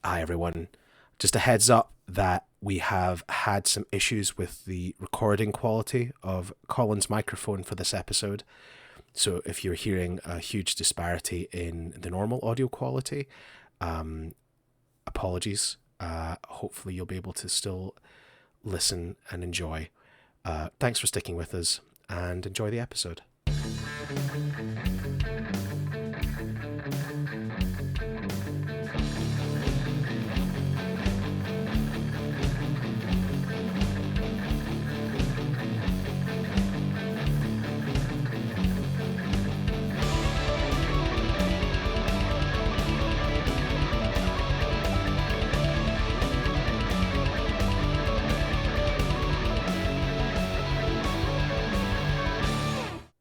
Hi, everyone. Just a heads up that we have had some issues with the recording quality of Colin's microphone for this episode. So if you're hearing a huge disparity in the normal audio quality, apologies. Hopefully, you'll be able to still listen and enjoy. Thanks for sticking with us and enjoy the episode.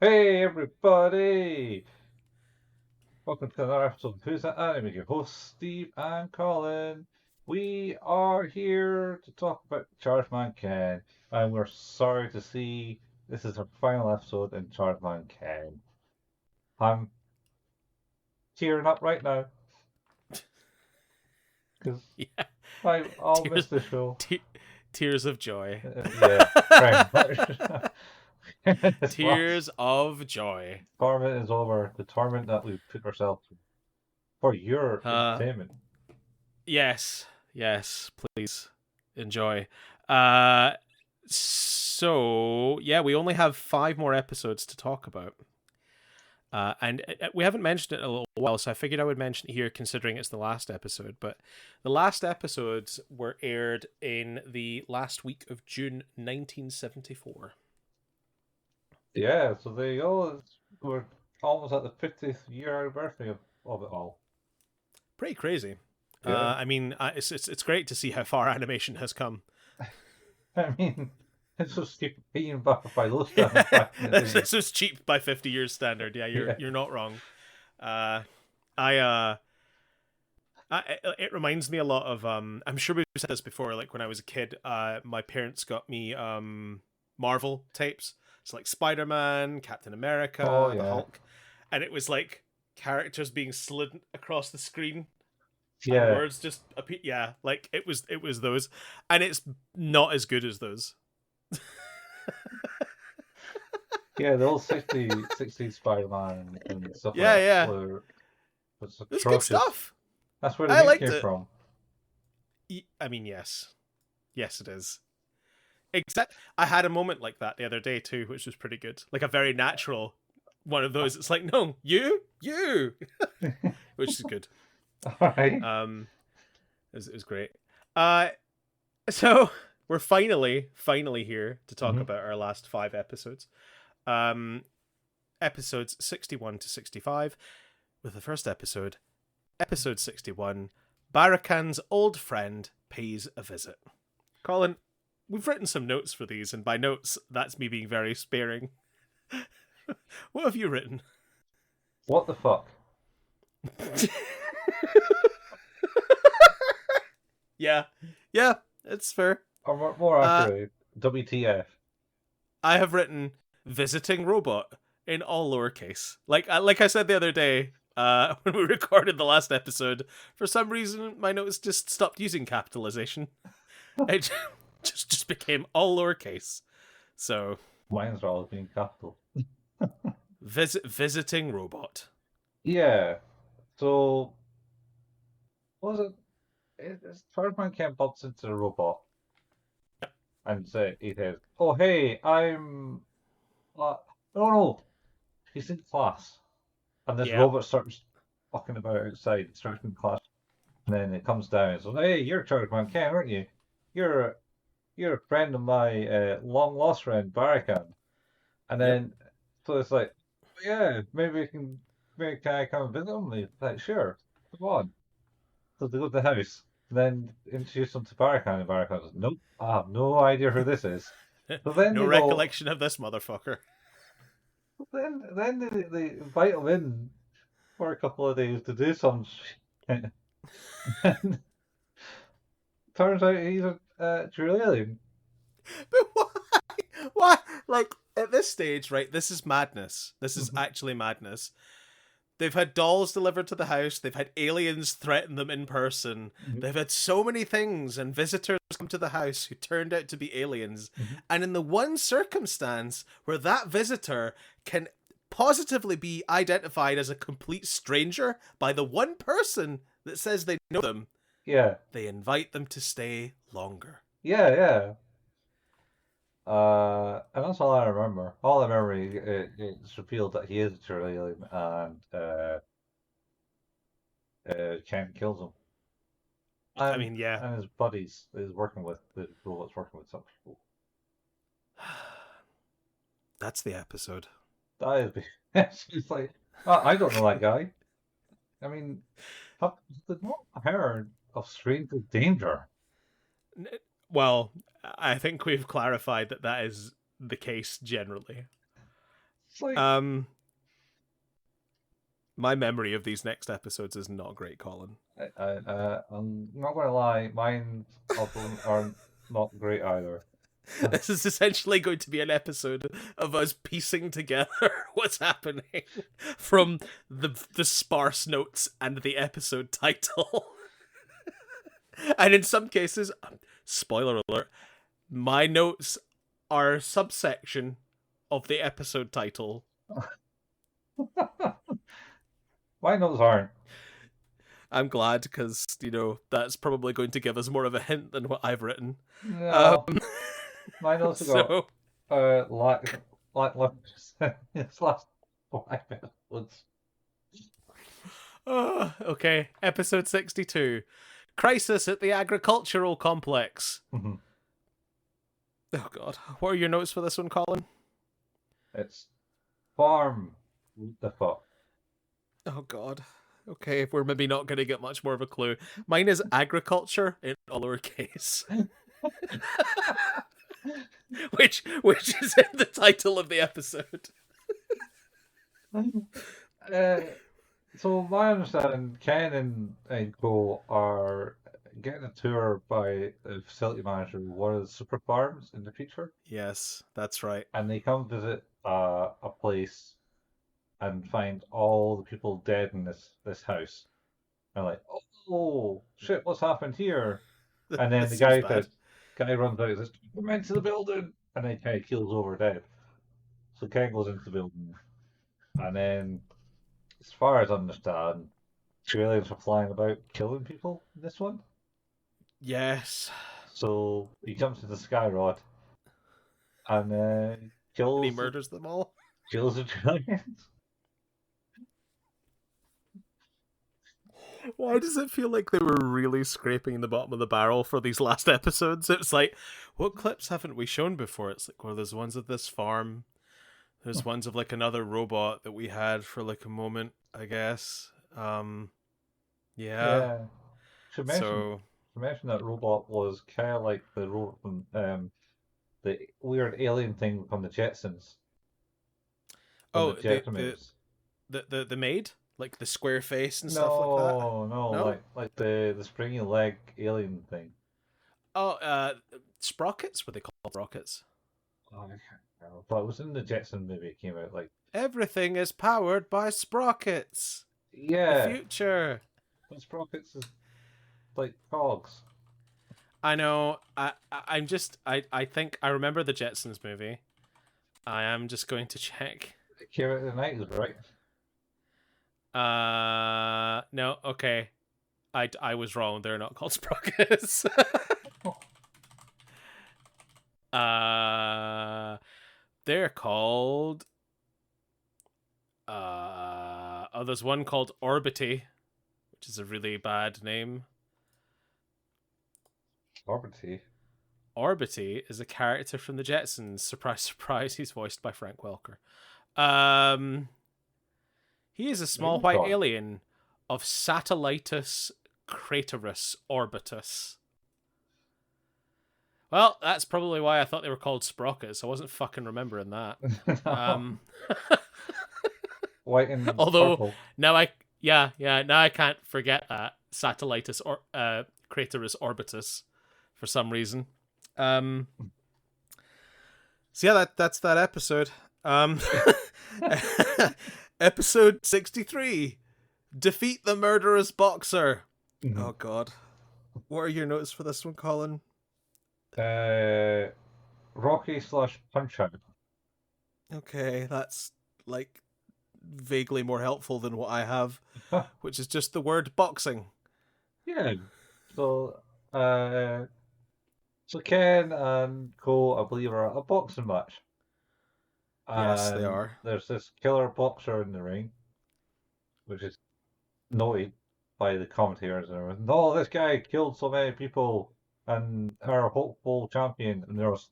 Hey everybody! Welcome to another episode of Who's That Anime? With your hosts Steve and Colin. We are here to talk about Chargeman Ken, and we're sorry to see this is our final episode in Chargeman Ken. I'm tearing up right now because Yeah, I'll miss tears, the show. tears of joy. Yeah, very much. This last Tears of joy. torment is over. The torment that we put ourselves through for your entertainment. Yes, please enjoy. So yeah, we only have 5 more episodes to talk about. And we haven't mentioned it in a little while, so I figured I would mention it here considering it's the last episode. But the last episodes were aired in the last week of June 1974. Yeah, so there you go. We're almost at the 50th year anniversary of it all. Pretty crazy. Yeah. I mean, it's great to see how far animation has come. I mean, it's just keep being back by those standards back in the day. This is cheap by 50 years standard. Yeah, you're not wrong. It reminds me a lot of I'm sure we've said this before. Like when I was a kid, my parents got me Marvel tapes. It's like Spider-Man, Captain America, Oh, the yeah. Hulk, and it was like characters being slid across the screen. And Yeah. words just appear. Yeah, like it was those, and it's not as good as those. Yeah, the old 60s Spider-Man and stuff Yeah, like that yeah. was It's good atrocious. stuff. That's where the I name liked came it. from. I mean, yes, it is. Except I had a moment like that the other day too, which was pretty good. Like a very natural one of those. It's like, no, you, which is good. All right. It was great. So we're finally here to talk about our last 5 episodes. Episodes 61 to 65, with the first episode 61, Barican's old friend pays a visit. Colin, we've written some notes for these, and by notes, that's me being very sparing. What have you written? What the fuck? Yeah, it's fair. Or more accurately, WTF. I have written visiting robot in all lowercase. Like I said the other day, when we recorded the last episode, for some reason my notes just stopped using capitalization. It just became all lowercase. So Mine's are always being capital. visiting robot. Yeah. So, what was it? Spider-Man Kent bumps into the robot and he says, "Oh, hey, I'm." No, he's in class, and this robot starts fucking about outside, starts in class, and then it comes down and says, "Hey, you're Chargeman Ken, aren't you? You're a friend of my long lost friend Barican." And then so it's like, "Yeah, maybe can I come and visit him?" He's like, "Sure, come on." So they go to the house, then introduce them to Barican, and Barican says, "Nope, I have no idea who this is." So then No they recollection of this motherfucker. Then they invite him in for a couple of days to do some shit. And turns out he's a true alien. But why? Why? Like, at this stage, right, this is madness. This is actually madness. They've had dolls delivered to the house. They've had aliens threaten them in person. Mhm. They've had so many things, and visitors come to the house who turned out to be aliens. Mhm. And in the one circumstance where that visitor can positively be identified as a complete stranger by the one person that says they know them, Yeah, they invite them to stay longer. yeah, yeah. And that's all I remember. All I remember is it's revealed that he is a true alien, and Ken kills him. I mean, yeah. And his buddies is working with the robots working with some people. That's the episode. That is it's like I don't know that guy. I mean, they've not heard of Stranger Danger. Well, I think we've clarified that that is the case generally. It's like My memory of these next episodes is not great, Colin. I'm not gonna lie, mine are not great either. This is essentially going to be an episode of us piecing together what's happening from the sparse notes and the episode title. And in some cases, spoiler alert, my notes are a subsection of the episode title. My notes aren't. I'm glad because, that's probably going to give us more of a hint than what I've written. No, my notes have got So, lackluster. It's last 5 episodes. okay, episode 62. Crisis at the Agricultural Complex. Mhm. Oh god. What are your notes for this one, Colin? It's farm. What the fuck? Oh god. Okay, we're maybe not going to get much more of a clue. Mine is agriculture in all lowercase. which is in the title of the episode. So my understanding, Ken and Co are getting a tour by the facility manager of one of the super farms in the future, Yes, that's right. and they come visit a place and find all the people dead in this house. And like, oh shit, what's happened here? And then This the seems bad. guy runs out and says, "Come into the building," and then kind of keels over dead. So Ken goes into the building, and then, as far as I understand, aliens are flying about killing people in this one. Yes. So he jumps into the sky rod and And he murders them all. kills the aliens. Why does it feel like they were really scraping the bottom of the barrel for these last episodes? It's like, what clips haven't we shown before? It's like, well, there's ones of this farm. There's ones of like another robot that we had for like a moment, I guess. Yeah. Should mention that robot was kind of like the robot from the weird alien thing from the Jetsons. From the Jetson movies. The maid, like the square face and stuff like that. No, like the springy leg alien thing. Oh, sprockets? Were they called sprockets? Oh, I can't remember. But it was in the Jetson movie. It came out like Everything is powered by sprockets. yeah, The future. but sprockets is like cogs. I know. I think I remember the Jetsons movie. I am just going to check. It came out in the 90s, right? No. Okay. I was wrong. They're not called sprockets. They're called. There's one called Orbity, which is a really bad name. Orbity. Orbity is a character from the Jetsons. Surprise, surprise, he's voiced by Frank Welker. He is a small white alien of Satellitus Craterus Orbitus. Well, that's probably why I thought they were called sprockets. I wasn't fucking remembering that. White and Although purple. now I can't forget that Satellitus or Craterus Orbitus for some reason. So yeah, that's that episode. Episode 63. Defeat the murderous boxer. Mhm. Oh god. What are your notes for this one, Colin? Rocky / Punch Out. Okay, that's like vaguely more helpful than what I have, which is just the word boxing. Yeah. So, Ken and Cole, I believe, are at a boxing match. Yes, they And are. there's this killer boxer in the ring, which is noted by the commentators and everything. No, this guy killed so many people and our hopeful champion. And there's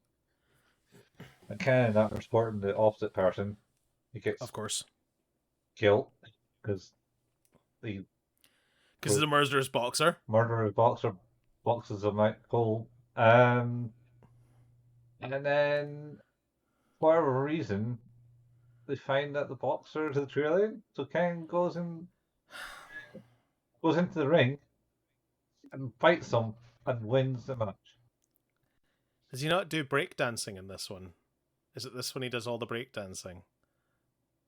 a Ken that are supporting the opposite person. He gets Of course. killed because the Because he's a murderous boxer. murderous boxer boxes him out cold. And then, for whatever reason, they find that the boxer is the trailing. So Ken goes into the ring and fights him and wins the match. Does he not do breakdancing in this one? Is it this one he does all the breakdancing?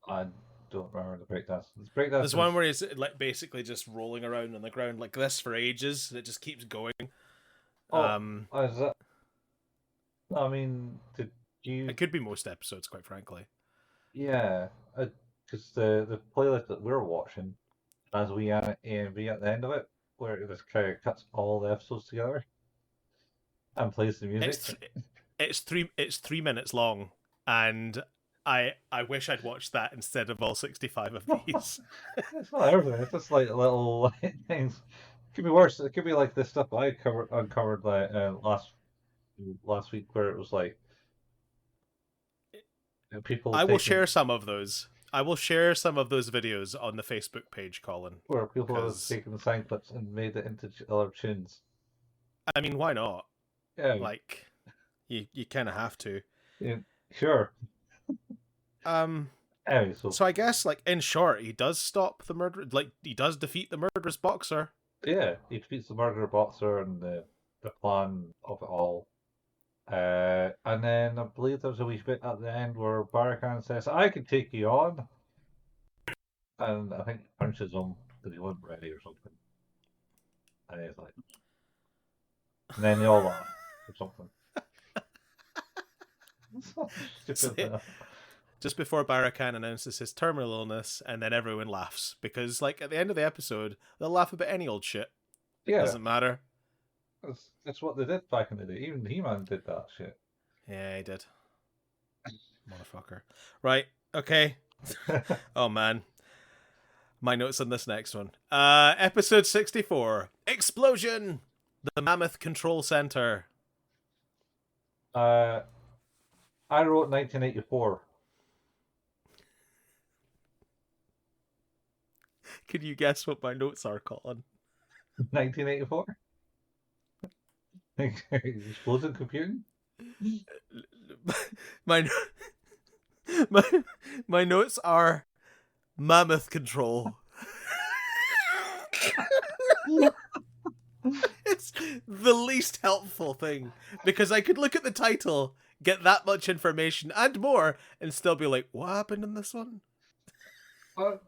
I don't remember the breakdance. There's one where he's like basically just rolling around on the ground like this for ages, and it just keeps going. Is that? I mean, did you? It could be most episodes, quite frankly. Yeah, because the playlist that we're watching has we A and B at the end of it, where it just kind of cuts all the episodes together and plays the music. It's 3 minutes long, and I wish I'd watched that instead of all 65 of these. It's not everything. It's just like little things. It could be worse. It could be like the stuff I uncovered like last week, where it was like people I will taking share some of those. I will share some of those videos on the Facebook page, Colin. where people have 'cause- taken the sound clips and made it into other tunes. I mean, why not? Yeah, Like, you kind of have to. yeah, sure. Anyway, So I guess, like, in short, he does stop the murder. Like, he does defeat the murderous boxer. yeah, he defeats the murderer boxer and the plan of it all. And then I believe there's a wee bit at the end where Barican says, "I can take you on," and I think he punches him because he wasn't ready or something. And he's like, and then they all laugh or something. Stupid. Just before Barican announces his terminal illness, and then everyone laughs because, like, at the end of the episode, they'll laugh about any old shit. Yeah, Doesn't matter. that's what they did back in the day. Even He-Man did that shit. Yeah, he did. Motherfucker. Right. Okay. Oh man. My notes on this next one. Episode 64. Explosion! The Mammoth Control Center. I wrote 1984. Can you guess what my notes are, Colin? 1984? Explosive computing? my, my notes are Mammoth Control. It's the least helpful thing because I could look at the title, get that much information and more, and still be like, what happened in this one? Well,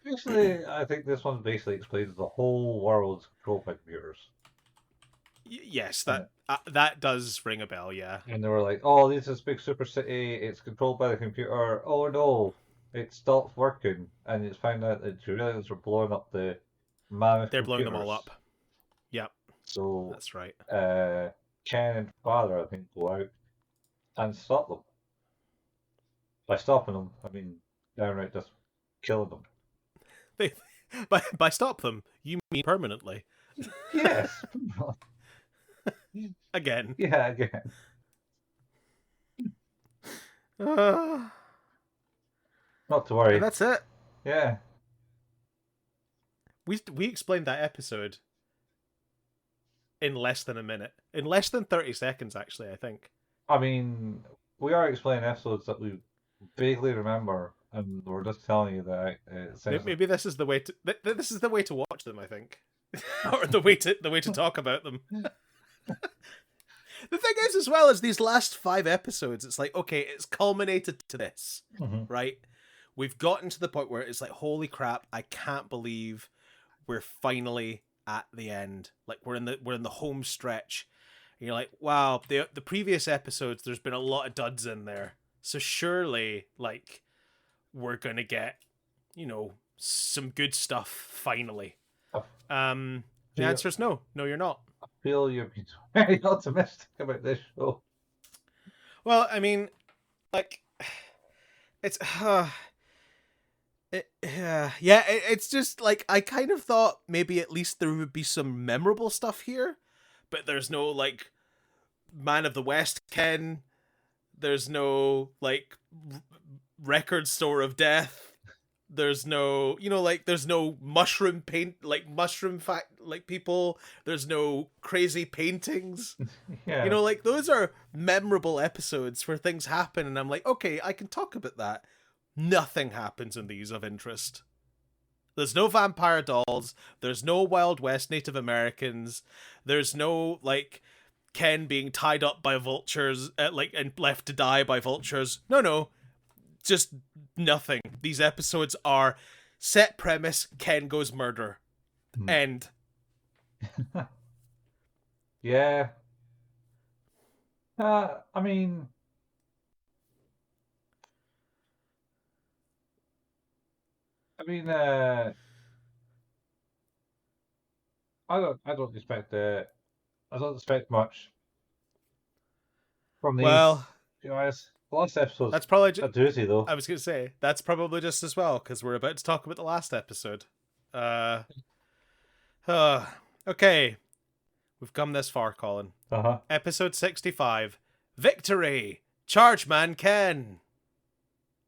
basically, I think this one basically explains the whole world's controlled by computers. Yes, that does ring a bell, yeah. And they were like, "Oh, this is big super city. It's controlled by the computer. Oh no, it stopped working." And it's found out that Julians were blowing up the mammoth. They're blowing them all up. Yep. So that's right. Ken and Father, I think, go out and stop them. By stopping them, I mean downright just killing them. By stop them, you mean permanently? Yes. Again. Yeah, again. Not to worry. And that's it. Yeah. We explained that episode in less than a minute. In less than 30 seconds, actually, I think. I mean, we are explaining episodes that we vaguely remember, and we're just telling you that maybe this is the way to this is the way to watch them, I think. Or the way to talk about them. The thing is, as well as these last 5 episodes, it's like, okay, it's culminated to this, right? we've gotten to the point where it's like, holy crap, I can't believe we're finally at the end. Like we're in the home stretch. And you're like, wow, the previous episodes, there's been a lot of duds in there. So surely, like, we're gonna get, some good stuff finally. The answer is no. No, you're not. I feel you're being very optimistic about this show. Well, I mean, like, it's it's just like I kind of thought maybe at least there would be some memorable stuff here, but there's no like Man of the West Ken. There's no like record store of death. There's no, there's no mushroom people. There's no crazy paintings. Yeah. Like those are memorable episodes where things happen and I'm like, okay, I can talk about that. Nothing happens in these of interest. There's no vampire dolls. There's no Wild West Native Americans. There's no, like, Ken being tied up by vultures, and left to die by vultures. No. Just nothing. These episodes are set premise, Ken goes murder. End. Yeah. I mean, I don't expect much from these. Well, Guys, the last episode's that's probably a doozy, though. I was going to say, that's probably just as well, because we're about to talk about the last episode. Okay. We've come this far, Colin. Episode 65. Victory! Chargeman Ken!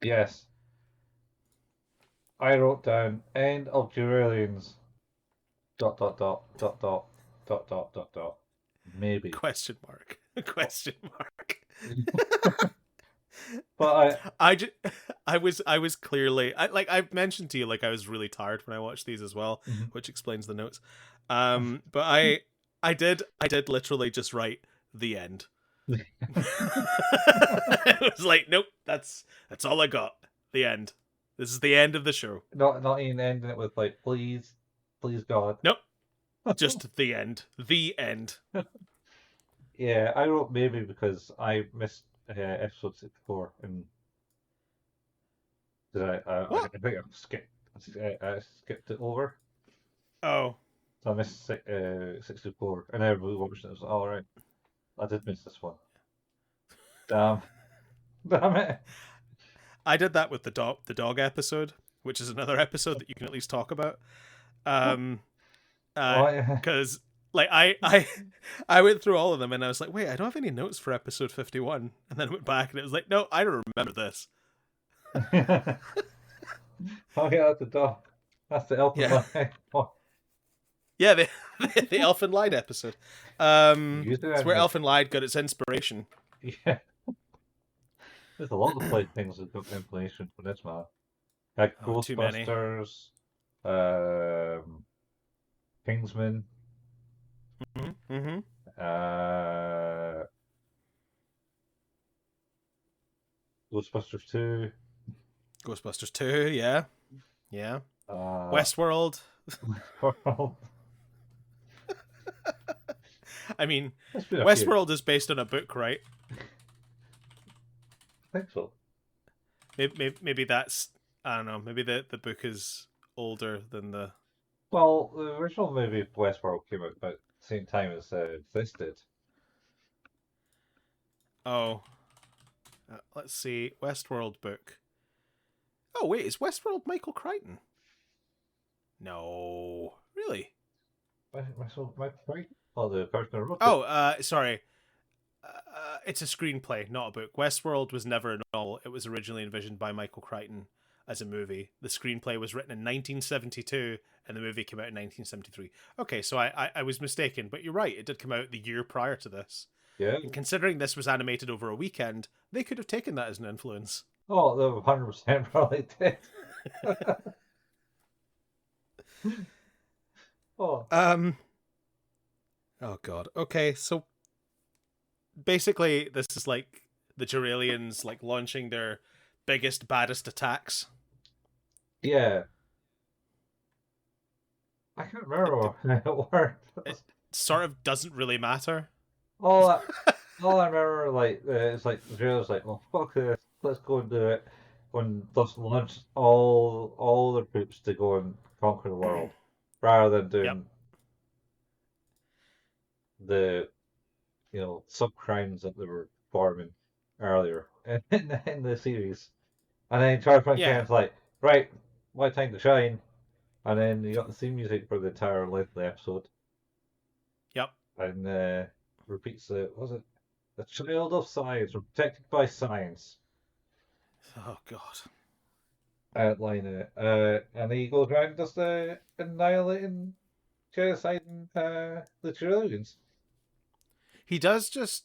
Yes. I wrote down, end of Duralians. ... Maybe. Question mark. Question mark. But I was clearly, I mentioned to you, like, I was really tired when I watched these as well, which explains the notes. But I did literally just write the end. It was like, nope, that's all I got. The end. This is the end of the show. Not even ending it with like, please God. Nope. Just the end. The end. Yeah, I wrote maybe because I missed episode 64 and I think I skipped it over. Oh. So I missed 64 and I watched it. I was like, all right, I did miss this one. Damn it. I did that with the dog episode, which is another episode that you can at least talk about. Because like I went through all of them and I was like, wait, I don't have any notes for episode 51, and then I went back and it was like, no, I don't remember this. Oh yeah, that's the dog. That's the elfin line. Yeah, the Elfin Lied episode. It's where Elfin Lied got its inspiration. Yeah. There's a lot of play things that got inspiration for this, man. Like Ghostbusters, Kingsman. Ghostbusters 2. Ghostbusters 2, yeah. Yeah. Westworld. I mean, Westworld is based on a book, right? I think so. Maybe that's, I don't know, maybe the book is older than the... Well, the original movie Westworld came out about the same time as this did. Oh. Let's see. Westworld book. Oh, wait, is Westworld Michael Crichton? No. Really? Michael Crichton? Oh, the person who wrote it. Oh, sorry. It's a screenplay, not a book. Westworld was never a novel. It was originally envisioned by Michael Crichton as a movie. The screenplay was written in 1972, and the movie came out in 1973. Okay, so I was mistaken, but you're right. It did come out the year prior to this. Yeah. And considering this was animated over a weekend, they could have taken that as an influence. Oh, they 100% probably did. Oh. Oh god. Okay, so basically this is like the Duralians like launching their biggest, baddest attacks. Yeah. I can't remember how it It worked. sort of doesn't really matter. All I, all I remember, like, it's like the trailer's like, well, fuck this, let's go and do it. When thus launch all the troops to go and conquer the world, rather than Yep. doing the sub crimes that they were performing earlier in the series. And then Chargeman Yeah. Ken's like, right, my time to shine. And then you got the theme music for the entire length of the episode, Yep. and repeats the child of science, or protected by science, Oh god. outline it. And he goes around just annihilating, genociding the trillions. He does just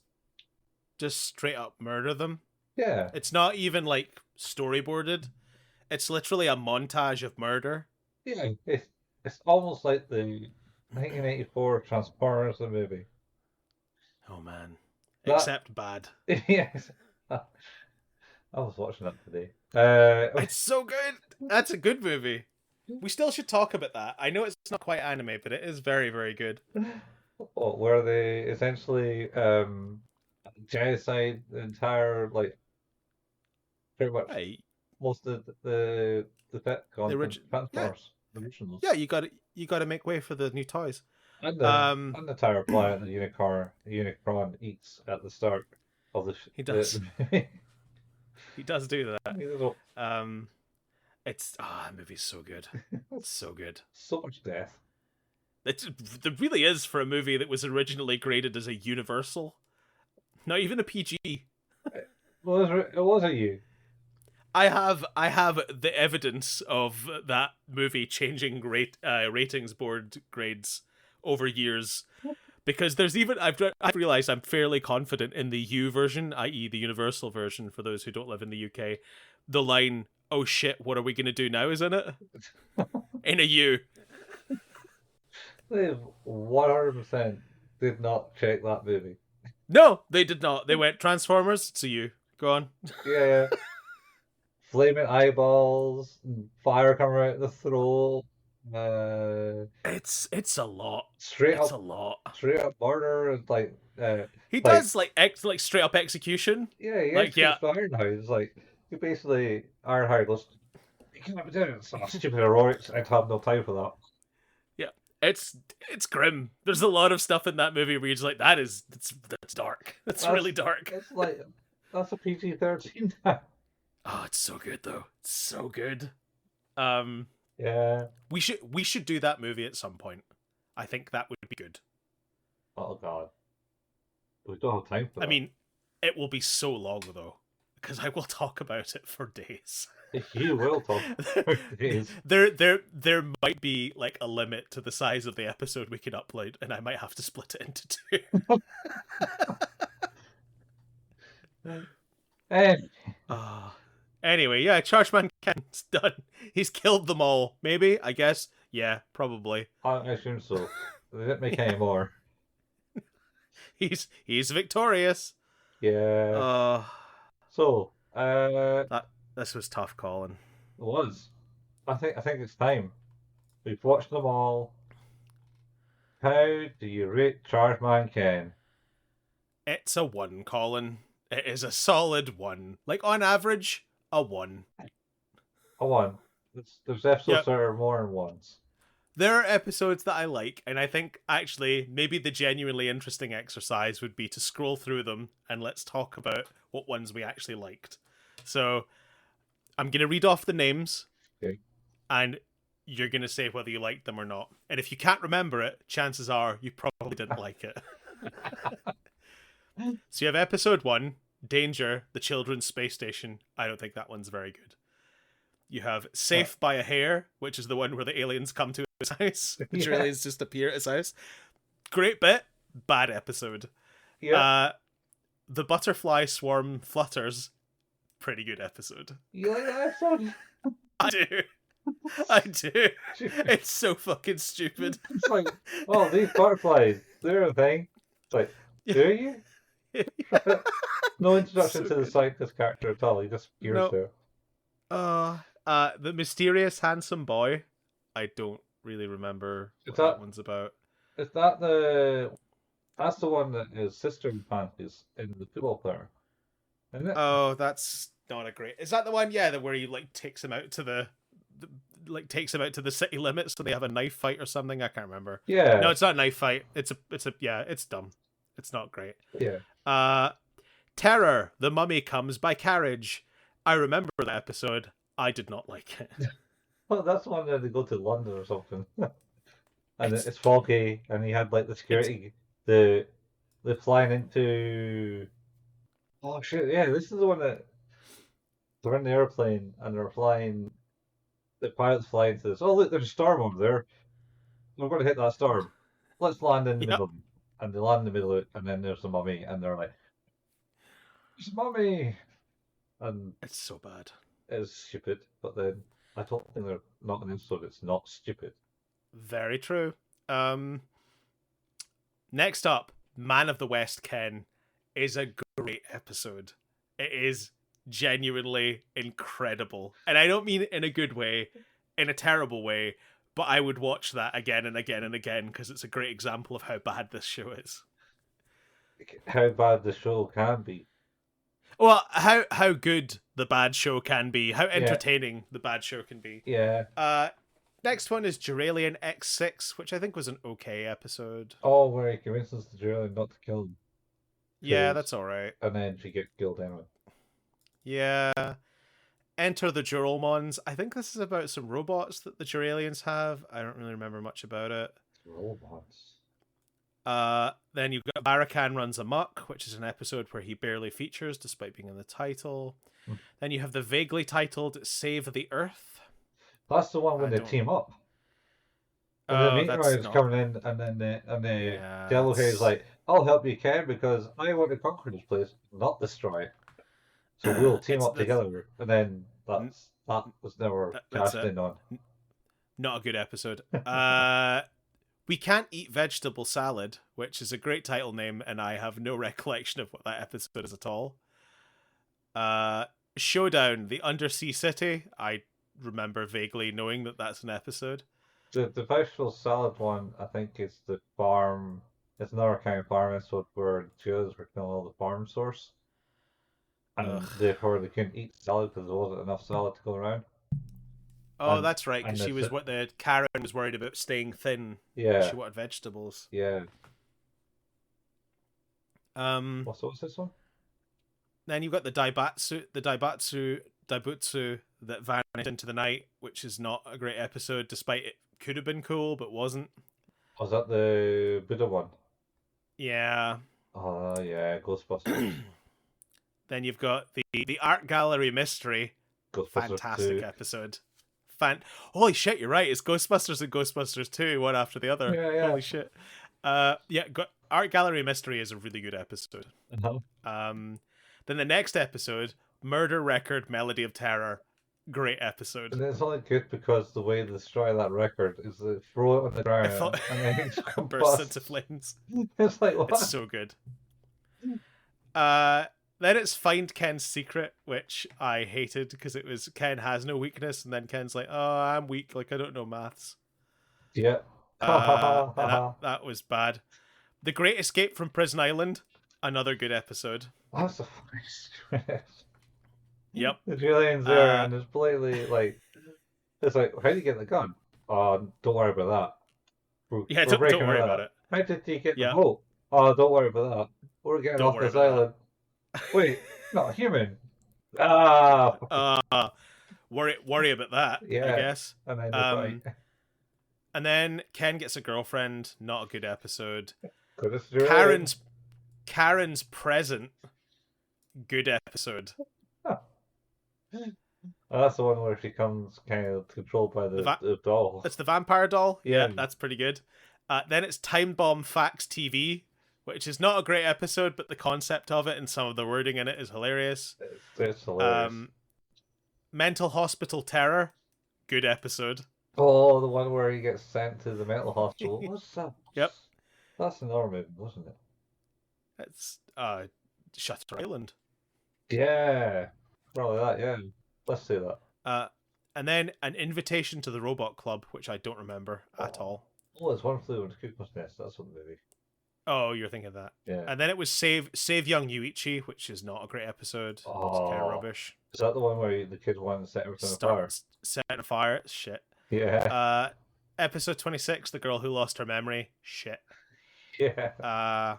straight up murder them. Yeah, It's not even like storyboarded. It's literally a montage of murder. yeah. It's almost like the 1984 Transformers the movie. Oh man. That Except bad. yes, I was watching that today. It's so good. That's a good movie. We still should talk about that. I know it's not quite anime, but it is very, very good. Where they essentially genocide the entire, like, pretty much Hey, most of the the Petcon and original. Yeah, Transformers originals, yeah. You got to make way for the new toys. and Um, the entire planet the Unicron eats at the start of he does. the movie. He does do that. You know, Um, that movie's so good. So good. so much death. There really is for a movie that was originally graded as a Universal, not even a PG. Was it you? I have the evidence of that movie changing ratings board grades over years, because there's even I've realized I'm fairly confident in the U version, i.e. the Universal version for those who don't live in the UK. The line "Oh shit, what are we gonna do now?" is in it in a U. They 100% did not check that movie. No, they did not. They went Transformers. It's a U. Go on. Yeah, flaming eyeballs, and fire coming out the throat. It's a lot. Straight It's up, a lot. straight up murder. He Like does like straight up execution. yeah, he Like yeah, executes the Ironhide. It's like you basically Ironhide was. You can't be doing it. It's stupid heroics. I'd have no time for that. yeah. It's grim. There's a lot of stuff in that movie where you're just like, that's dark. That's That's really dark. that's a PG-13 now. Oh, it's so good though. It's so good. Um, Yeah. we should do that movie at some point. I think that would be good. Oh God, we don't have time for I that. mean, it will be so long though, because I will talk about it for days. You will talk for days. There might be like a limit to the size of the episode we can upload, and I might have to split it into two. And Anyway, yeah, Chargeman Ken's done. He's killed them all. Maybe, I guess. Yeah, probably. I assume so. They didn't make any more. He's victorious. Yeah. Uh So, that this was tough, Colin. it was. I think it's time. We've watched them all. How do you rate Chargeman Ken? It's a 1, Colin. It is a solid 1. Like on average, a 1. A one. There's episodes Yep. that are more than ones. There are episodes that I like, and I think actually maybe the genuinely interesting exercise would be to scroll through them and let's talk about what ones we actually liked. So I'm going to read off the names, Okay. and you're going to say whether you liked them or not. And if you can't remember it, chances are you probably didn't like it. So you have episode 1, Danger, the Children's Space Station. I don't think that one's very good. You have Safe by a Hair, which is the one where the aliens come to his house. Which Yeah. aliens just appear at his house. Great bit, bad episode. Yeah. The Butterfly Swarm Flutters, pretty good episode. You like that episode? I do. I do. It's so fucking stupid. It's like, oh, these butterflies, they're a thing. It's like, do you? No introduction So to the good. scientist character at all. He just appears No. there. The Mysterious Handsome Boy. I don't really remember Is what that that one's about. is that the that's the one that his sister in panties in the football player, isn't it? Oh, that's not a great. Is that the one? Yeah, the where he like takes him out to the like takes him out to the city limits so they have a knife fight or something. I can't remember. No, Yeah, it's not a knife fight. It's a yeah. It's dumb. It's not great. yeah. Uh, Terror. The Mummy Comes by Carriage. I remember that episode. I did not like it. Well, that's the one that they go to London or something, and It's it's foggy, and he had like the it's security, the flying into. Oh shit! Yeah, this is the one that they're in the airplane and they're flying. The pilots fly into this. Oh look, there's a storm over there. We're going to hit that storm. Let's land in the yep. middle. And they land in the middle of it, and then there's the mummy, and they're like, "There's a mummy!" And It's so bad. it's stupid, but then I don't think they're not an episode. It's not stupid. Very true. Um, Next up, Man of the West Ken is a great episode. It is genuinely incredible. And I don't mean it in a good way, in a terrible way, but I would watch that again and again and again because it's a great example of how bad this show is. How bad the show can be. Well, how good the bad show can be, how Yeah, entertaining the bad show can be. yeah. Next one is Duralian X6, which I think was an okay episode. Oh, where he convinces the jailer not to kill him, Yeah, 'cause- that's all right. and then she gets killed anyway. Yeah. Enter the Juralmons. I think this is about some robots that the Juralians have. I don't really remember much about it. Robots. Then you've got Barican Runs Amok, which is an episode where he barely features despite being in the title. Hmm. Then you have the vaguely titled Save the Earth. That's the one when I they don't- team up. And the Oh, that's meteorite's not. coming in, and then the Yeah, Yellowhair's it's- like, "I'll help you, Ken, because I want to conquer this place, not destroy it. So we'll team It's- up together." And then that was never That's cashed it. in on. Not a good episode. We Can't Eat Vegetable Salad, which is a great title name, and I have no recollection of what that episode is at all. Showdown, the Undersea City. I remember vaguely knowing that that's an episode. The vegetable salad one, I think, is the farm. It's another kind of farm episode where the jailers were killing all the farm source, and Ugh. therefore they couldn't eat salad because there wasn't enough salad to go around. Oh, And- that's right, because and she was what the Karen was worried about staying thin. Yeah, She wanted vegetables. yeah. Um, What's this one? Then you've got the Daibutsu that vanished into the night, which is not a great episode, despite it could have been cool, but wasn't. Was that the Buddha one? Yeah. Oh yeah, Ghostbusters. Then you've got the Art Gallery Mystery. Ghostbusters Fantastic 2. episode. Holy shit, you're right. It's Ghostbusters and Ghostbusters 2, one after the other. Yeah. Holy shit. Art Gallery Mystery is a really good episode. Uh-huh. Then the next episode, Murder Record Melody of Terror. Great episode. And it's only good because the way they destroy that record is they throw it on the ground thought- and then it Bursts combusts. into flames. It's like, what? It's so good. Then it's Find Ken's Secret, which I hated because it was Ken has no weakness, and then Ken's like, "Oh, I'm weak. Like I don't know maths." Yeah. And that was bad. The Great Escape from Prison Island, another good episode. That's a funny script. Yep. The Julian's there Uh, and it's blatantly like, it's like, how do you get the gun? Oh, don't worry about that. Yeah, We're don't breaking worry that. about it. How did you get Yeah. the boat? Oh, don't worry about that. We're getting Don't off worry this about island. Wait, not human. Ah, Worry about that, I Yeah. guess. and then they fight. And then Ken gets a girlfriend, not a good episode. 'Cause it's Julian. Karen's present, good episode. That's the one where she comes kind of controlled by the doll. That's the vampire doll. Yeah. That's pretty good. Then it's Time Bomb Fax TV, which is not a great episode, but the concept of it and some of the wording in it is hilarious. It's hilarious. Mental Hospital Terror, good episode. Oh, the one where he gets sent to the mental hospital. What's that? Yep. That's Norman, wasn't it? It's Shutter Island. Yeah. Probably that, yeah. Let's say that. And then An Invitation to the Robot Club, which I don't remember at all. Oh, it's One Flew Over the Cuckoo's Nest. That's what the movie. Oh, you're thinking of that. Yeah. And then it was Save Young Yuichi, which is not a great episode. It's kind of rubbish. Is that the one where the kids want to set everything on fire? Set on fire. Shit. Yeah. Episode 26, The Girl Who Lost Her Memory. Shit. Yeah.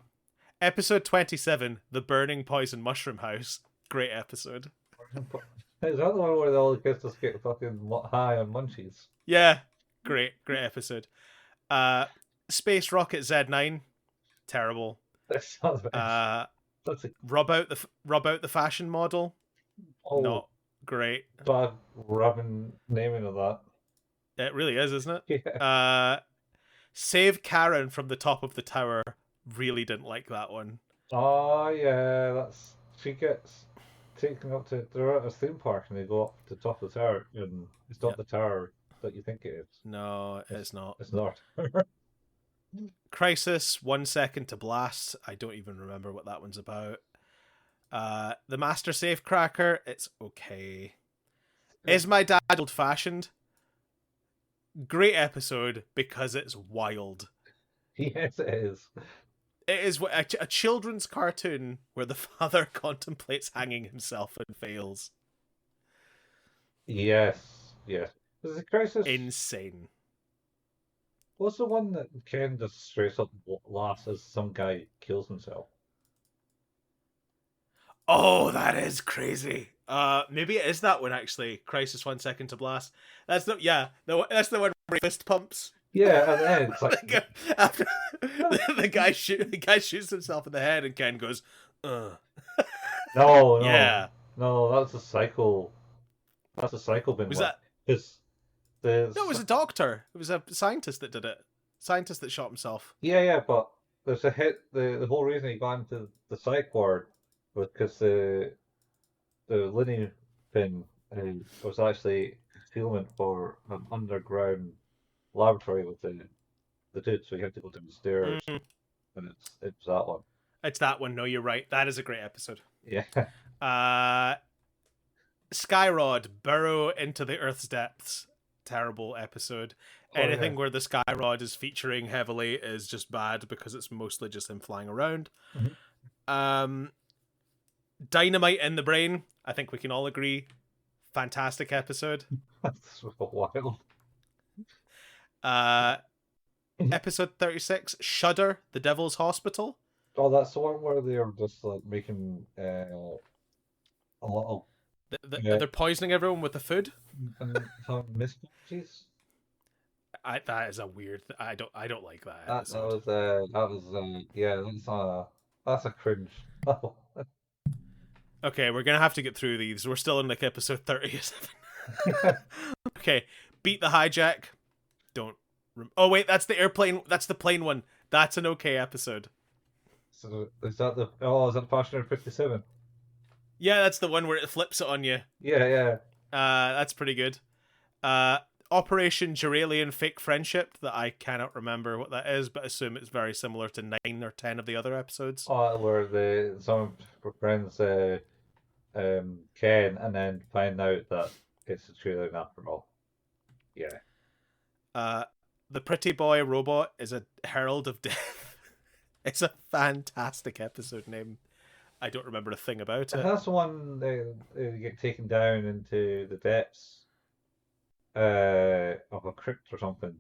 Episode 27, The Burning Poison Mushroom House. Great episode. Is that the one where all the kids just get fucking high on munchies? Yeah. Great episode. Space Rocket Z9. Terrible. That's not the best. That's Rub out the fashion model. Not great. Bad rubbing naming of that. It really is, isn't it? Yeah. Save Karen from the Top of the Tower. Really didn't like that one. Oh yeah, she gets taken up to, they're at a theme park and they go up to the top of the tower and it's not the tower that you think it is. No, it's not. It's not. Crisis, 1 Second to Blast. I don't even remember what that one's about. The Master Safecracker. It's okay. Is My Dad Old Fashioned? Great episode because it's wild. Yes, it is. It is a children's cartoon where the father contemplates hanging himself and fails. Yes. Is the Crisis insane? What's the one that Ken just straight up laughs as some guy kills himself? Oh, that is crazy. Maybe it is that one actually. Crisis, 1 Second to Blast. That's the one where he fist pumps. Yeah, and then it's like after the guy shoots himself in the head, and Ken goes, "Ugh." No, yeah, no, that's a cycle. That's a cycle bin. Was that? No, it was a doctor. It was a scientist that did it. Scientist that shot himself. Yeah, but there's a hit. The whole reason he got into the psych ward was because the linear pin was actually concealment for an underground laboratory with the dude, so he had to go down the stairs, and it's that one. It's that one. No, you're right. That is a great episode. Yeah. Skyrod, Burrow into the Earth's Depths. Terrible episode. Anything where the Skyrod is featuring heavily is just bad because it's mostly just him flying around. Mm-hmm. Dynamite in the Brain. I think we can all agree. Fantastic episode. That's wild. Episode 36, Shudder, The Devil's Hospital. Oh, that's the one where they're just like making a little. They're poisoning everyone with the food. And having miscarriages. That is a weird. I don't like that. That's a cringe. Okay, we're gonna have to get through these. We're still in like episode 37. Okay, Beat the Hijack. Oh wait, that's the airplane. That's the plane one. That's an okay episode. So is that Passenger 57? Yeah, that's the one where it flips it on you. Yeah. That's pretty good. Operation Geralian Fake Friendship, that I cannot remember what that is, but assume it's very similar to 9 or 10 of the other episodes. Oh, where some friends Ken and then find out that it's a Geralian after all. Yeah. The Pretty Boy Robot is a Herald of Death. It's a fantastic episode name. I don't remember a thing about it. And that's the one they get taken down into the depths of a crypt or something.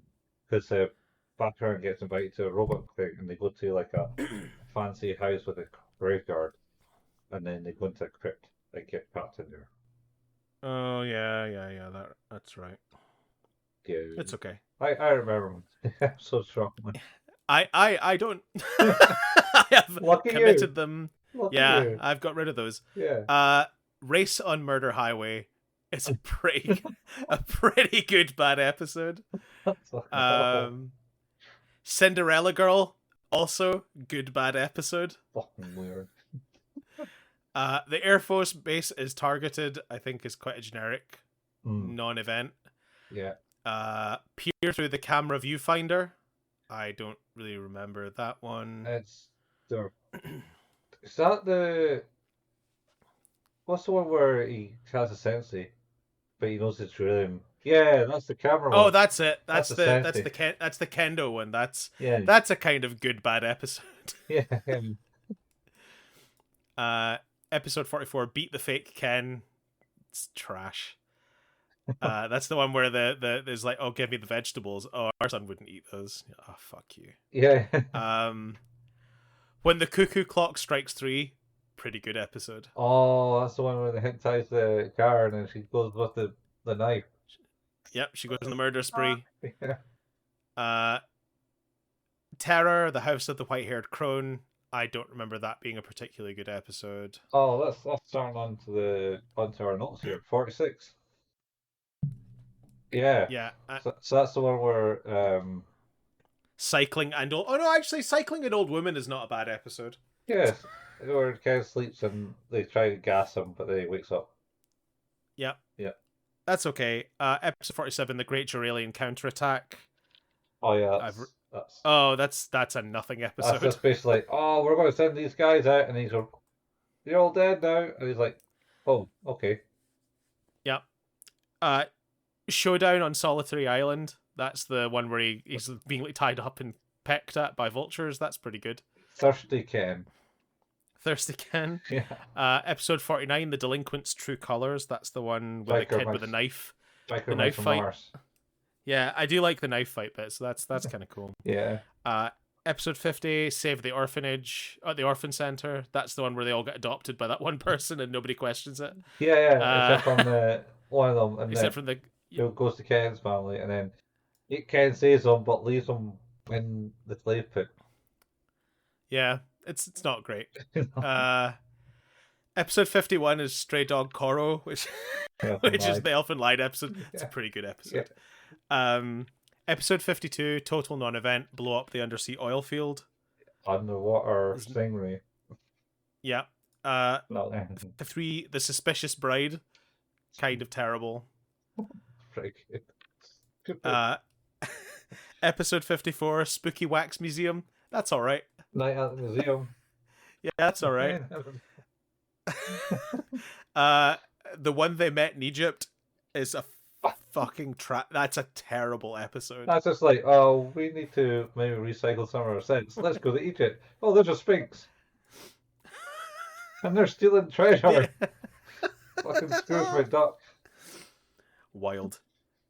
Because Batman gets invited to a robot thing and they go to like a fancy house with a graveyard. And then they go into a crypt and get packed in there. Oh, yeah. That's right. Yeah. It's okay. I remember them so strongly. I don't. I have Lucky committed you. them. Lucky yeah, you. I've got rid of those. Yeah. Race on Murder Highway. It's a pretty good bad episode. Cinderella Girl, also good bad episode. Fucking weird. The Air Force Base is Targeted, I think, is quite a generic non-event. Yeah. Peer Through the Camera Viewfinder. I don't really remember that one. Is that what's the one where he has a sensei, but he knows it's Geralian Yeah, that's the camera Oh, one. that's it. That's That's the the sensei. that's the kendo one. Yeah, That's a kind of good bad episode. yeah. Uh, episode 44, Beat the Fake Ken. It's trash. That's the one where there's like, oh, give me the vegetables. Oh, our son wouldn't eat those. Oh, fuck you. Yeah. When the cuckoo clock strikes 3, pretty good episode. Oh, that's the one where they hypnotize the car and then she goes with the knife. Yep, she goes on the murder spree. Yeah. Uh, Terror, the House of the White-Haired Crone. I don't remember that being a particularly good episode. Oh, let's turn onto our notes here. 46. Yeah. Yeah, So that's the one where Cycling and old. Oh no, actually, Cycling and Old Woman is not a bad episode. yes, where Ken sleeps and they try to gas him, but then he wakes up. Yep. Yeah. That's okay. Episode 47, The Great Juralian Counterattack. Oh yeah, That's a nothing that's episode. just basically like, oh, we're going to send these guys out, and he's like, you're all dead now, and he's like, oh, okay. Yep. Showdown on Solitary Island. That's the one where he's being like tied up and pecked at by vultures. That's pretty good. Thirsty Ken. Thirsty Ken. Yeah. Episode 49, The Delinquent's True Colors. That's the one with the kid with the knife. The knife fight. Mars. Yeah, I do like the knife fight bit, so that's kind of cool. Yeah. Episode 50, Save the Orphanage at the Orphan Center. That's the one where they all get adopted by that one person and nobody questions it. Yeah. Except from one of them, and except from the goes to Ken's family, and then Ken saves him, but leaves him in the slave pit. Yeah, it's not great. Episode 51 is Stray Dog Koro, which is the Elfin Lied episode. It's a pretty good episode. Yeah. Episode 52, Total Non-Event, Blow Up the Undersea Oil Field. Underwater stingray. Yeah. 3, The Suspicious Bride. Kind of terrible. Pretty good. Episode 54, Spooky Wax Museum. That's alright. Night at the Museum. Yeah, that's alright. The one they met in Egypt is a fucking trap. That's a terrible episode. That's just like, oh, we need to maybe recycle some of our sets. Let's go to Egypt. Oh, there's a Sphinx. And they're stealing treasure. Yeah. Fucking Scrooge McDuck. Wild.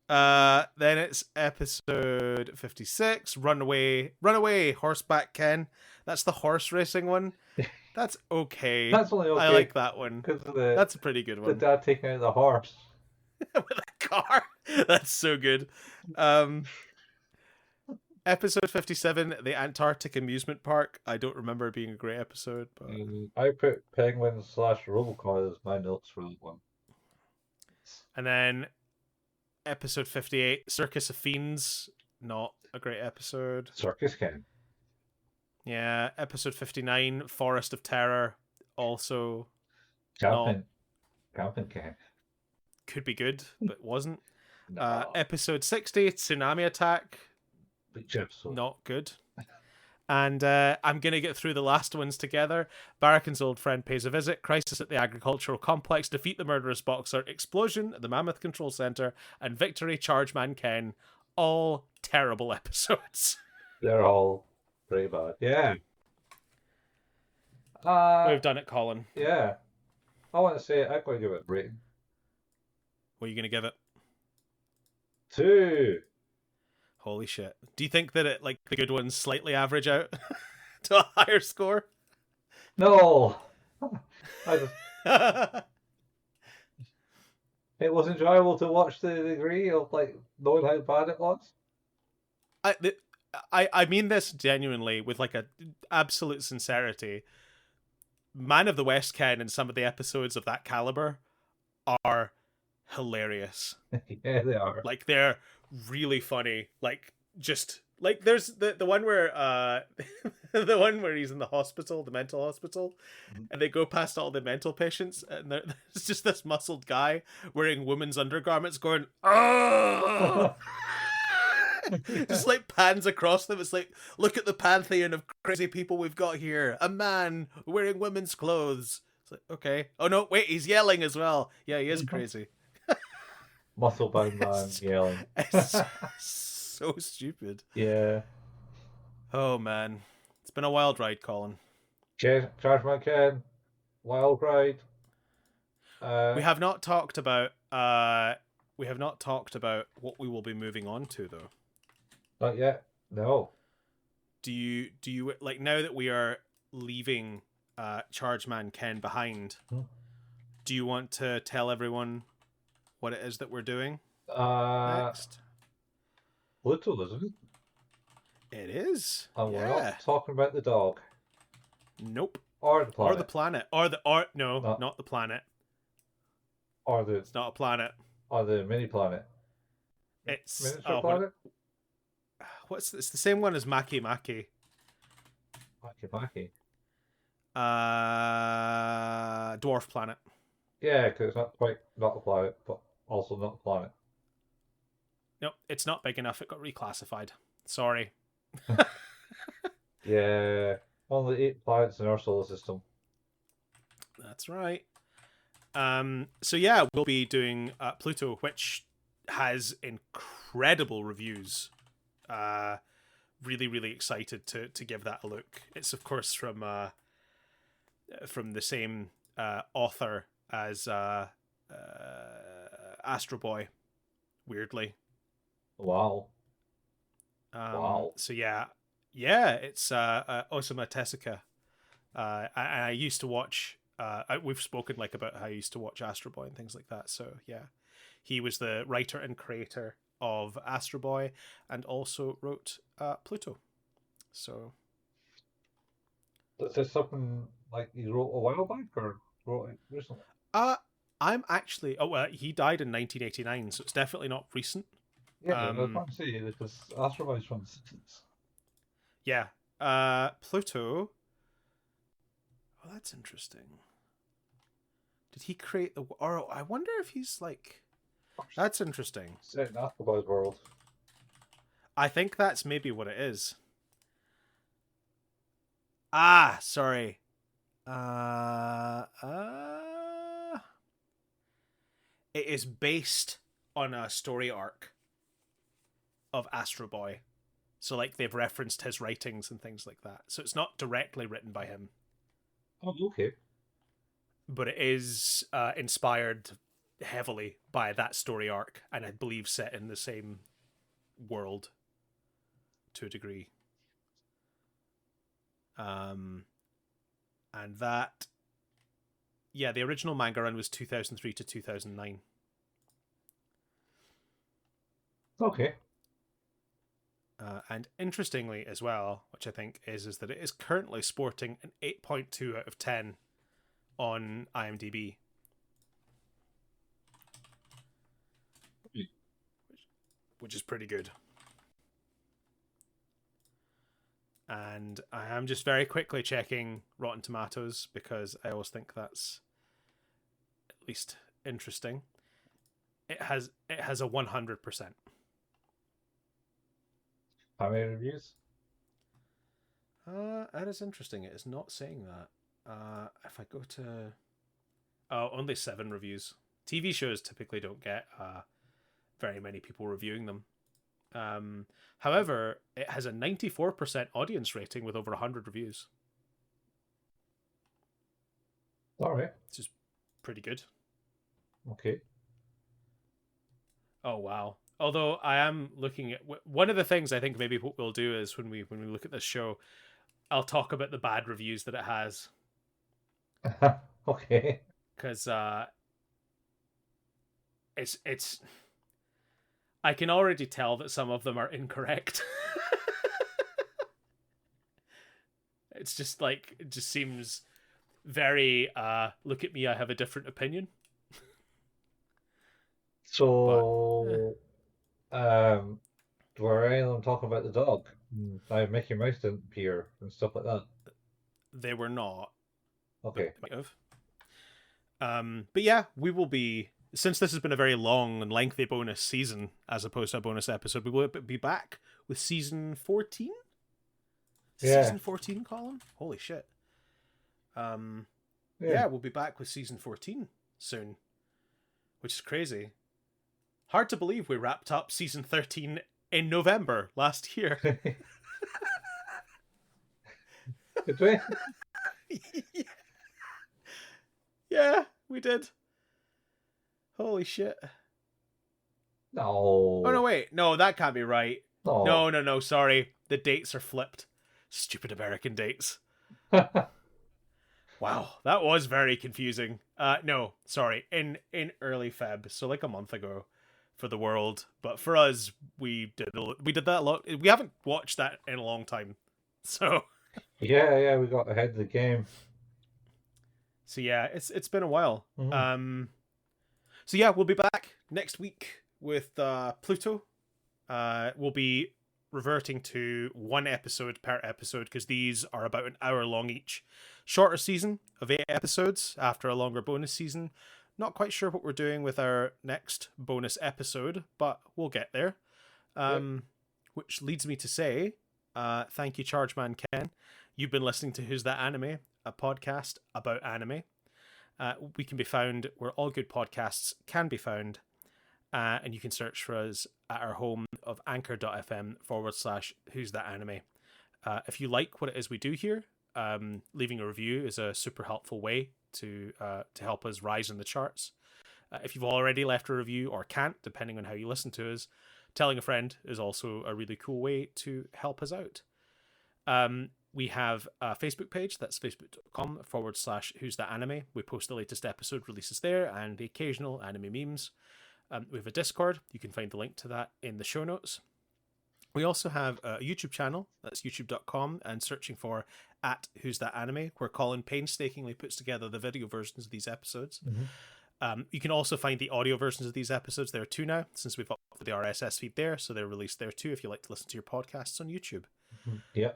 Then it's episode 56, Runaway, Horseback Ken. That's the horse racing one. That's okay. That's only okay. I like that one. That's a pretty good one. The dad taking out the horse. With a car. That's so good. Episode 57, The Antarctic Amusement Park. I don't remember it being a great episode. But... I put Penguin/Robocop as my notes for that one. And then episode 58, Circus of Fiends. Not a great episode. Circus Ken. Yeah. Episode 59, Forest of Terror. Also Camping Ken. Could be good, but wasn't. No. Episode 60, Tsunami Attack. Not good. And I'm going to get through the last ones together. Barican's Old Friend Pays a Visit, Crisis at the Agricultural Complex, Defeat the Murderous Boxer, Explosion at the Mammoth Control Center, and Victory, Chargeman Ken. All terrible episodes. They're all pretty bad. Yeah. We've done it, Colin. Yeah. I want to say I'm going to give it a rating. What are you going to give it? 2. Holy shit. Do you think that the good ones slightly average out to a higher score? No. It was enjoyable to watch the degree of knowing how bad it was. I mean this genuinely with a absolute sincerity. Man of the West Ken and some of the episodes of that caliber are hilarious. Yeah, they are. They're really funny. There's the one where the one where he's in the hospital, the mental hospital, and they go past all the mental patients, and there's just this muscled guy wearing women's undergarments going, oh! Just pans across them. It's look at the pantheon of crazy people we've got here. A man wearing women's clothes. It's okay. Oh no, wait, he's yelling as well. Yeah, he is crazy. muscle bound man yelling. It's so stupid. Yeah. Oh man, it's been a wild ride, Colin. Chargeman Ken, Wild Ride. We have not talked about what we will be moving on to though. Not yet. No. Do you like, now that we are leaving Chargeman Ken behind? Do you want to tell everyone what it is that we're doing next? Pluto, isn't it? It is. And yeah. we're not talking about the dog. Nope. Or the planet. Or the planet. No, not the planet. Or the. It's not a planet. Or the mini planet. It's miniature planet. It's the same one as Maki Maki. Maki. Dwarf planet. Yeah, because it's not quite not a planet, but also not a planet. Nope, it's not big enough. It got reclassified. Sorry. Yeah, one of the 8 planets in our solar system. That's right. So yeah, we'll be doing Pluto, which has incredible reviews. Really, really excited to give that a look. It's of course from the same author as Astro Boy, weirdly. Wow. So yeah, it's Osamu Tezuka. I used to watch. We've spoken like about how I used to watch Astro Boy and things like that. So yeah, he was the writer and creator of Astro Boy, and also wrote Pluto. So. Is this something like you wrote a while back or wrote it recently? I'm actually. Oh well, he died in 1989, so it's definitely not recent. Yeah, I was about to say because Astro Boy's from the 60s. Yeah. Pluto. Oh, that's interesting. Did he create the? Or I wonder if he's like. That's interesting. Set in Astro Boy's world. I think that's maybe what it is. Sorry. It is based on a story arc of Astro Boy. So like they've referenced his writings and things like that. So it's not directly written by him. Oh, okay. But it is inspired heavily by that story arc, and I believe set in the same world to a degree. And that, yeah, the original manga run was 2003 to 2009. Okay. And interestingly as well, which I think is that it is currently sporting an 8.2 out of 10 on IMDb. Which is pretty good. And I am just very quickly checking Rotten Tomatoes because I always think that's at least interesting. It has a 100%. How many reviews? That is interesting. It is not saying that. If I go to... Oh, only 7 reviews. TV shows typically don't get very many people reviewing them. However, it has a 94% audience rating with over 100 reviews. All right. Which is pretty good. Okay. Oh, wow. Although I am looking at... One of the things I think maybe what we'll do is when we look at this show, I'll talk about the bad reviews that it has. Okay. Because it's... I can already tell that some of them are incorrect. It's just like, it just seems very, look at me, I have a different opinion. So, were any of them talking about the dog? How Mickey Mouse didn't appear and stuff like that? They were not. Okay. But, but yeah, we will be... Since this has been a very long and lengthy bonus season, as opposed to a bonus episode, we will be back with season 14? Yeah. Season 14, Colin? Holy shit. Yeah, we'll be back with season 14 soon, which is crazy. Hard to believe we wrapped up season 13 in November last year. Did we? Yeah, we did. Holy shit. No. Oh, no, wait. No, that can't be right. No. No, sorry. The dates are flipped. Stupid American dates. Wow, that was very confusing. No, sorry. In early Feb, so like a month ago for the world, but for us, we did that a lot. We haven't watched that in a long time. So Yeah, we got ahead of the game. so yeah, it's been a while. Mhm. So yeah, we'll be back next week with Pluto. We'll be reverting to one episode per episode because these are about an hour long each. Shorter season of 8 episodes after a longer bonus season. Not quite sure what we're doing with our next bonus episode, but we'll get there. Which leads me to say, thank you, Chargeman Ken. You've been listening to Who's That Anime, a podcast about anime. We can be found where all good podcasts can be found. And you can search for us at our home of anchor.fm/Who's That Anime. If you like what it is we do here, leaving a review is a super helpful way to help us rise in the charts. If you've already left a review or can't, depending on how you listen to us, telling a friend is also a really cool way to help us out. We have a Facebook page, that's facebook.com/Who's That Anime. We post the latest episode releases there and the occasional anime memes. We have a Discord. You can find the link to that in the show notes. We also have a YouTube channel. That's youtube.com and searching for @Who's That Anime, where Colin painstakingly puts together the video versions of these episodes. You can also find the audio versions of these episodes there too now, since we've uploaded the RSS feed there, so they're released there too if you like to listen to your podcasts on YouTube. Yeah.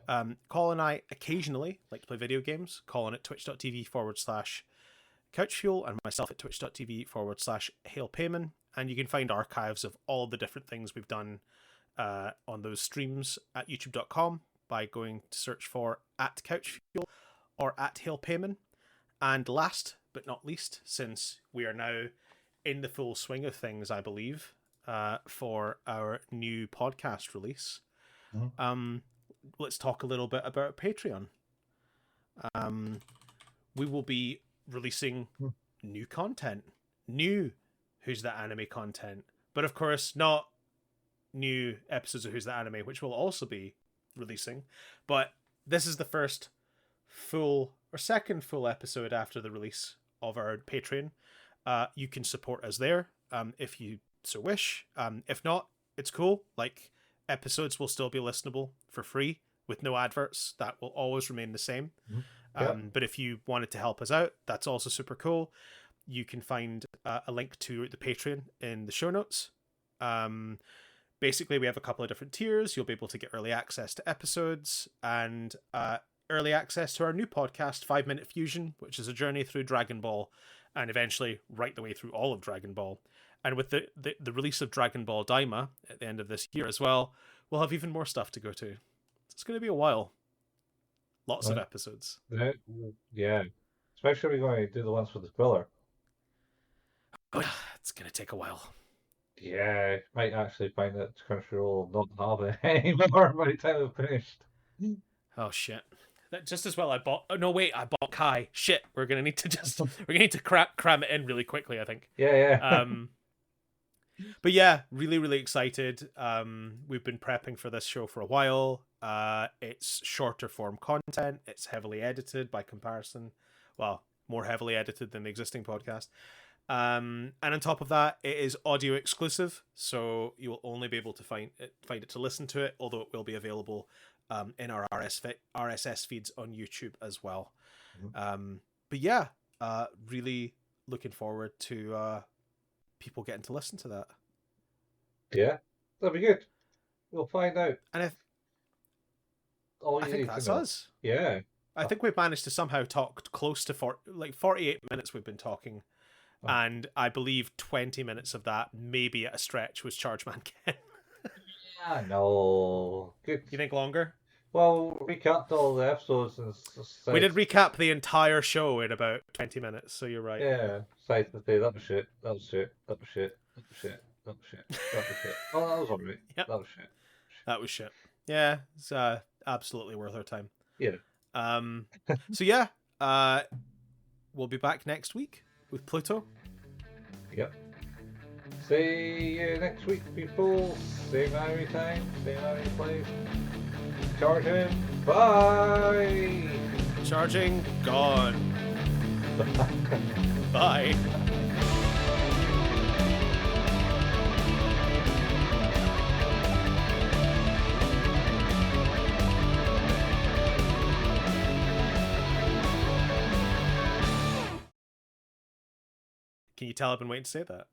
Colin and I occasionally like to play video games. Colin at twitch.tv/couchfuel and myself at twitch.tv/hailpayman. And you can find archives of all the different things we've done on those streams at youtube.com by going to search for @couchfuel or @hailpayman. And last but not least, since we are now in the full swing of things, I believe, for our new podcast release, let's talk a little bit about Patreon. We will be releasing new content, new Who's That Anime content, but of course not new episodes of Who's That Anime, which will also be releasing. But this is the first full or second full episode after the release of our Patreon. You can support us there if you so wish. If not, it's cool. Like, episodes will still be listenable for free with no adverts. That will always remain the same. But if you wanted to help us out, that's also super cool. You can find a link to the Patreon in the show notes. Basically, we have a couple of different tiers. You'll be able to get early access to episodes and early access to our new podcast, 5 Minute Fusion, which is a journey through Dragon Ball and eventually right the way through all of Dragon Ball. And with the release of Dragon Ball Daima at the end of this year as well, we'll have even more stuff to go to. So it's going to be a while. Lots of episodes. Yeah. Especially we're going to do the ones with the filler. It's going to take a while. Yeah, might actually find that Crunchyroll not have it anymore by the time we've finished. Oh shit! That just as well I bought. Oh no, wait! I bought Kai. Shit! We're gonna need to cram it in really quickly. I think. Yeah. But yeah, really excited. We've been prepping for this show for a while. It's shorter form content. It's heavily edited by comparison. Well, more heavily edited than the existing podcast. And on top of that, it is audio exclusive, so you will only be able to find it to listen to it, although it will be available in our RSS feeds on YouTube as well. But yeah, really looking forward to people getting to listen to that. Yeah, that'd be good. We'll find out. And I think that's us. Yeah. I think we've managed to somehow talk close to 48 minutes we've been talking. And I believe 20 minutes of that, maybe at a stretch, was Chargeman Ken. Yeah, no. Good. You think longer? Well, we recapped all the episodes. We did recap the entire show in about 20 minutes, so you're right. Yeah, safe to say that was shit. That was shit. That was shit. Oh, that was alright. Yep. That was shit. That was shit. Yeah, it's absolutely worth our time. Yeah. So yeah, we'll be back next week with Pluto. Yep. See you next week, people. Same anime time, same anime place. Charging. Bye. Charging gone. Bye. Can you tell I've been waiting to say that?